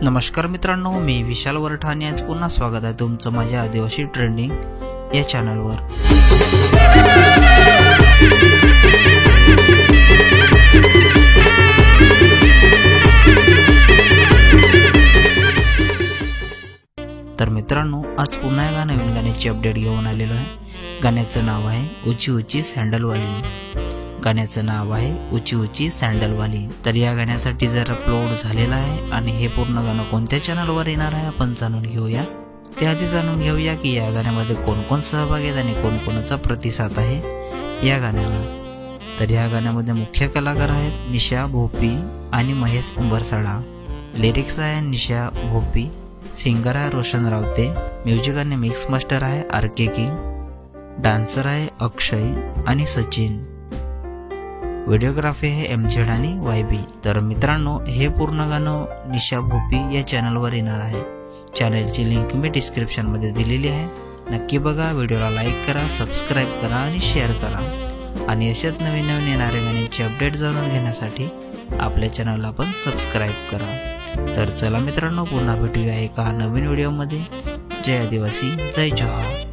नमस्कार मित्रांनो, मी विशाल वरठाणे आज पुन्हा स्वागत आहे तुमचं माझ्या आदिवासी ट्रेंडिंग या चॅनलवर। तर मित्रांनो, आज पुन्हा एका नवीन गाण्याची अपडेट घेऊन आलेलो आहे। गाण्याचं नाव आहे ऊंची ऊंची सॅन्डलवाली। गाण्याचं नाव आहे ऊंची ऊंची सॅन्डलवाली। तर या गाण्यासाठी जर अपलोड झालेला आहे आणि हे पूर्ण गाणं कोणत्या चॅनलवर येणार आहे आपण जाणून घेऊया। त्याआधी जाणून घेऊया की या गाण्यामध्ये कोण कोण सहभागी आहेत आणि कोण कोणाचा प्रतिसाद आहे या गाण्याला। तर या गाण्यामध्ये मुख्य कलाकार आहेत निशा भोपी आणि महेश उंबरसाडा। लिरिक्स आहे निशा भोपी, सिंगर आहे रोशन रावते, म्युझिक आणि मिक्स मास्टर आहे आर.के. किंग, डान्सर आहे अक्षय आणि सचिन, व्हिडिओग्राफी आहे एम.झेड आणि वाय.बी. तर मित्रांनो, हे पूर्ण गाणं निशा भोपी या चॅनलवर येणार आहे। चॅनलची लिंक मी डिस्क्रिप्शन मध्ये दिलेली आहे, नक्की बघा। व्हिडिओला लाईक करा, सबस्क्राईब करा आणि शेअर करा। आणि अशाच नवीन नवीन येणाऱ्या गाण्यांची अपडेट जाणून घेण्यासाठी आपल्या चॅनलला पण सबस्क्राईब करा। तर चला मित्रांनो, पुन्हा भेटूया एका नवीन व्हिडिओमध्ये। जय आदिवासी, जय जोहार।